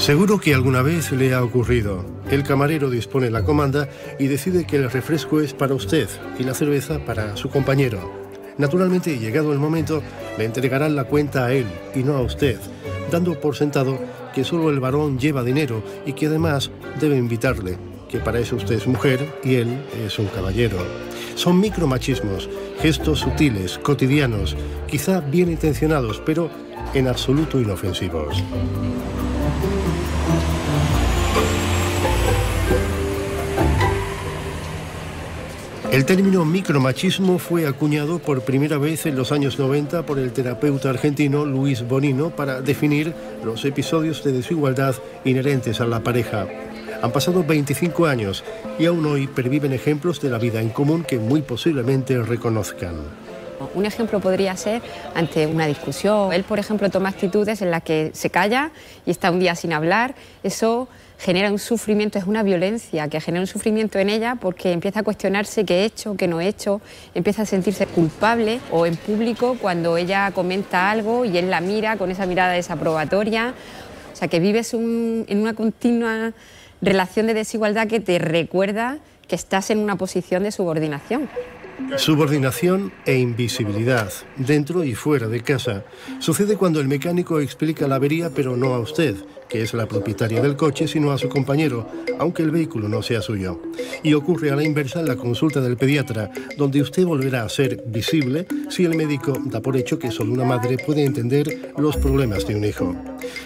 Seguro que alguna vez le ha ocurrido. El camarero dispone la comanda y decide que el refresco es para usted y la cerveza para su compañero. Naturalmente, llegado el momento, le entregarán la cuenta a él y no a usted, dando por sentado que solo el varón lleva dinero y que además debe invitarle, que para eso usted es mujer y él es un caballero. Son micromachismos, gestos sutiles, cotidianos, quizá bien intencionados, pero en absoluto inofensivos. El término micromachismo fue acuñado por primera vez en los años 90 por el terapeuta argentino Luis Bonino para definir los episodios de desigualdad inherentes a la pareja. Han pasado 25 años y aún hoy perviven ejemplos de la vida en común que muy posiblemente reconozcan. Un ejemplo podría ser ante una discusión. Él, por ejemplo, toma actitudes en las que se calla y está un día sin hablar. Eso genera un sufrimiento, es una violencia que genera un sufrimiento en ella porque empieza a cuestionarse qué he hecho, qué no he hecho, empieza a sentirse culpable, o en público cuando ella comenta algo y él la mira con esa mirada desaprobatoria. O sea, que vives en una continua relación de desigualdad que te recuerda que estás en una posición de subordinación. Subordinación e invisibilidad, dentro y fuera de casa. Sucede cuando el mecánico explica la avería, pero no a usted, que es la propietaria del coche, sino a su compañero, aunque el vehículo no sea suyo. Y ocurre a la inversa en la consulta del pediatra, donde usted volverá a ser visible si el médico da por hecho que solo una madre puede entender los problemas de un hijo.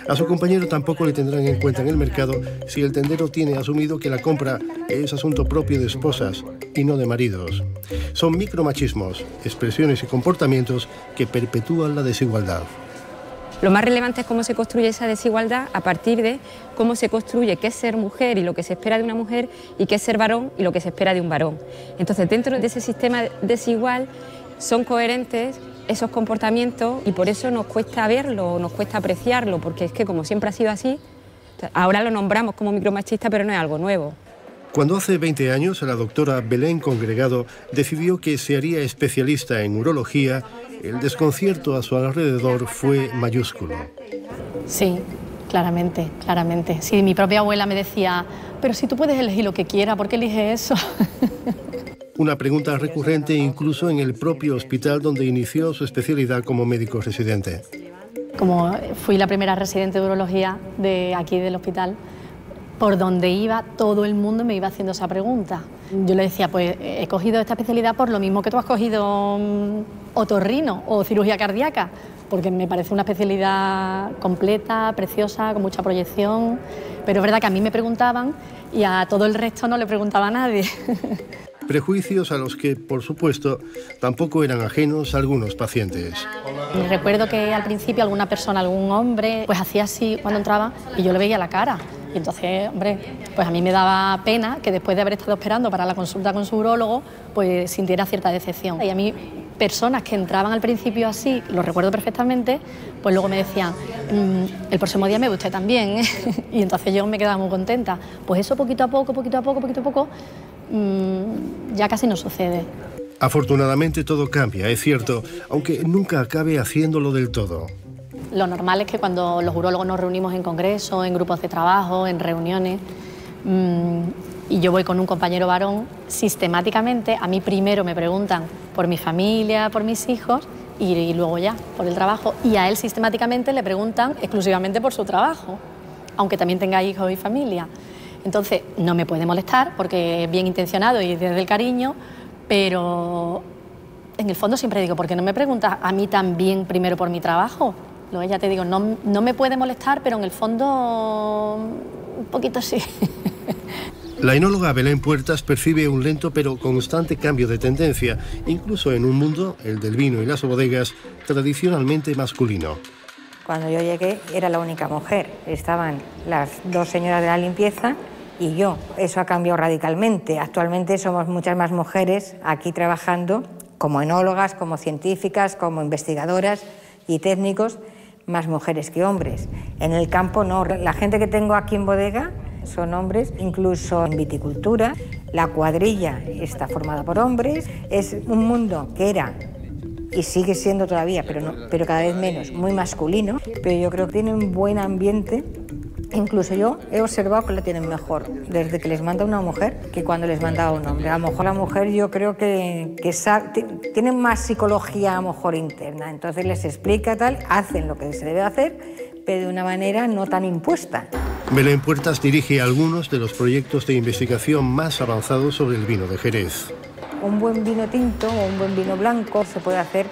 A su compañero tampoco le tendrán en cuenta en el mercado si el tendero tiene asumido que la compra es asunto propio de esposas y no de maridos. Son micromachismos, expresiones y comportamientos que perpetúan la desigualdad. Lo más relevante es cómo se construye esa desigualdad a partir de cómo se construye qué es ser mujer y lo que se espera de una mujer y qué es ser varón y lo que se espera de un varón. Entonces, dentro de ese sistema desigual son coherentes esos comportamientos y por eso nos cuesta verlo, nos cuesta apreciarlo, porque es que como siempre ha sido así, ahora lo nombramos como micromachista, pero no es algo nuevo. Cuando hace 20 años la doctora Belén Congregado decidió que se haría especialista en urología, el desconcierto a su alrededor fue mayúsculo. Sí, claramente, claramente. Sí, mi propia abuela me decía, pero si tú puedes elegir lo que quieras, ¿por qué eliges eso? Una pregunta recurrente incluso en el propio hospital donde inició su especialidad como médico residente. Como fui la primera residente de urología de aquí del hospital, por donde iba, todo el mundo me iba haciendo esa pregunta. Yo le decía, pues he cogido esta especialidad por lo mismo que tú has cogido otorrino o cirugía cardíaca, porque me parece una especialidad completa, preciosa, con mucha proyección, pero es verdad que a mí me preguntaban y a todo el resto no le preguntaba a nadie. Prejuicios a los que, por supuesto, tampoco eran ajenos algunos pacientes. Recuerdo que al principio alguna persona, algún hombre, pues hacía así cuando entraba y yo le veía la cara. Y entonces, hombre, pues a mí me daba pena que después de haber estado esperando para la consulta con su urólogo, pues sintiera cierta decepción. Y a mí, personas que entraban al principio así, lo recuerdo perfectamente, pues luego me decían, el próximo día me ve usted también, ¿eh? Y entonces yo me quedaba muy contenta. Pues eso poquito a poco, ya casi no sucede. Afortunadamente todo cambia, es cierto, aunque nunca acabe haciéndolo del todo. Lo normal es que cuando los urólogos nos reunimos en congresos, en grupos de trabajo, en reuniones, y yo voy con un compañero varón, sistemáticamente a mí primero me preguntan por mi familia, por mis hijos, y luego ya por el trabajo, y a él sistemáticamente le preguntan exclusivamente por su trabajo, aunque también tenga hijos y familia. Entonces no me puede molestar porque es bien intencionado y desde el cariño, pero en el fondo siempre digo, ¿por qué no me preguntas a mí también primero por mi trabajo? Luego ya te digo, no me puede molestar, pero en el fondo un poquito sí. La enóloga Belén Puertas percibe un lento pero constante cambio de tendencia, incluso en un mundo, el del vino y las bodegas, tradicionalmente masculino. Cuando yo llegué era la única mujer, estaban las dos señoras de la limpieza y yo. Eso ha cambiado radicalmente. Actualmente somos muchas más mujeres aquí trabajando como enólogas, como científicas, como investigadoras y técnicos, más mujeres que hombres. En el campo no, la gente que tengo aquí en bodega son hombres, incluso en viticultura. La cuadrilla está formada por hombres. Es un mundo que era y sigue siendo todavía, pero cada vez menos, muy masculino, pero yo creo que tiene un buen ambiente Incluso yo he observado que lo tienen mejor desde que les manda una mujer que cuando les manda un hombre. A lo mejor la mujer yo creo que tienen más psicología a lo mejor interna, entonces les explica tal, hacen lo que se debe hacer, pero de una manera no tan impuesta. Belén Puertas dirige algunos de los proyectos de investigación más avanzados sobre el vino de Jerez. Un buen vino tinto o un buen vino blanco se puede hacer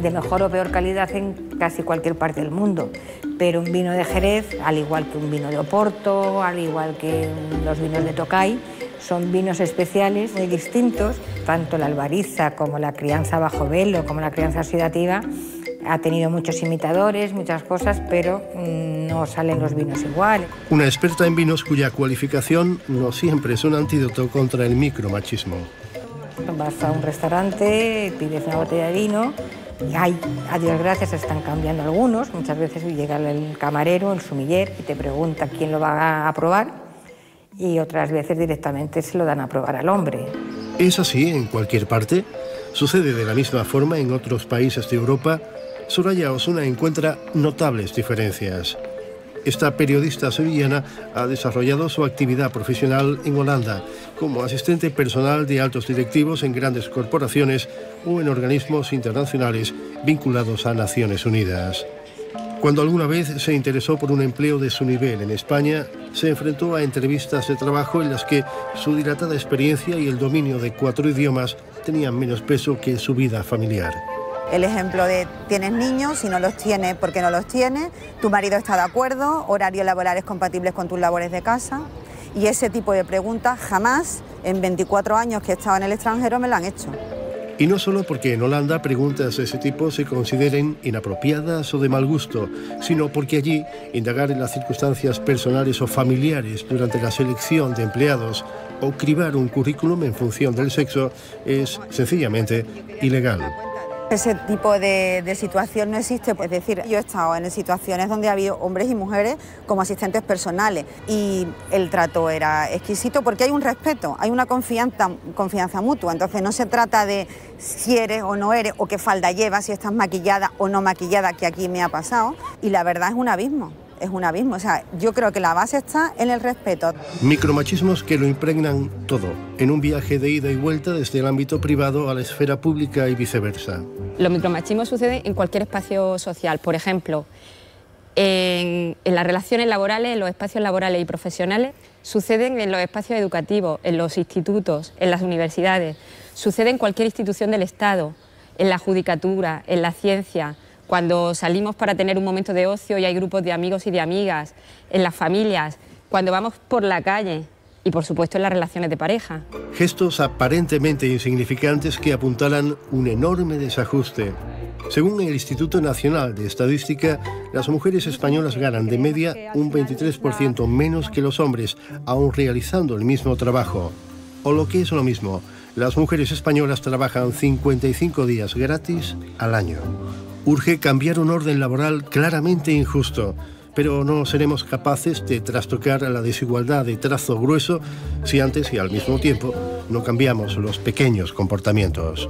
de mejor o peor calidad en casi cualquier parte del mundo, pero un vino de Jerez, al igual que un vino de Oporto, al igual que los vinos de Tocay, son vinos especiales muy distintos. Tanto la albariza como la crianza bajo velo, como la crianza oxidativa, ha tenido muchos imitadores, muchas cosas, pero no salen los vinos iguales. Una experta en vinos cuya cualificación no siempre es un antídoto contra el micromachismo. Vas a un restaurante, pides una botella de vino y a Dios gracias están cambiando algunos. Muchas veces llega el camarero, el sumiller, y te pregunta quién lo va a probar, y otras veces directamente se lo dan a probar al hombre. ¿Es así en cualquier parte? ¿Sucede de la misma forma en otros países de Europa? Soraya Osuna encuentra notables diferencias. Esta periodista sevillana ha desarrollado su actividad profesional en Holanda como asistente personal de altos directivos en grandes corporaciones o en organismos internacionales vinculados a Naciones Unidas. Cuando alguna vez se interesó por un empleo de su nivel en España, se enfrentó a entrevistas de trabajo en las que su dilatada experiencia y el dominio de 4 idiomas tenían menos peso que su vida familiar. El ejemplo de tienes niños, si no los tienes, ¿por qué no los tienes? Tu marido está de acuerdo, horarios laborales compatibles con tus labores de casa. Y ese tipo de preguntas jamás, en 24 años que he estado en el extranjero, me la han hecho. Y no solo porque en Holanda preguntas de ese tipo se consideren inapropiadas o de mal gusto, sino porque allí indagar en las circunstancias personales o familiares durante la selección de empleados o cribar un currículum en función del sexo es sencillamente ilegal. Ese tipo de situación no existe, es decir, yo he estado en situaciones donde ha habido hombres y mujeres como asistentes personales y el trato era exquisito porque hay un respeto, hay una confianza mutua, entonces no se trata de si eres o no eres o qué falda llevas, si estás maquillada o no maquillada, que aquí me ha pasado, y la verdad es un abismo. Es un abismo, o sea, yo creo que la base está en el respeto. Micromachismos que lo impregnan todo, en un viaje de ida y vuelta desde el ámbito privado a la esfera pública y viceversa. Los micromachismos suceden en cualquier espacio social, por ejemplo, en las relaciones laborales, en los espacios laborales y profesionales, suceden en los espacios educativos, en los institutos, en las universidades, sucede en cualquier institución del Estado, en la judicatura, en la ciencia, cuando salimos para tener un momento de ocio y hay grupos de amigos y de amigas, en las familias, cuando vamos por la calle y, por supuesto, en las relaciones de pareja. Gestos aparentemente insignificantes que apuntalan un enorme desajuste. Según el Instituto Nacional de Estadística, las mujeres españolas ganan de media un 23% menos que los hombres, aun realizando el mismo trabajo. O lo que es lo mismo, las mujeres españolas trabajan 55 días gratis al año. Urge cambiar un orden laboral claramente injusto, pero no seremos capaces de trastocar la desigualdad de trazo grueso si antes y al mismo tiempo no cambiamos los pequeños comportamientos.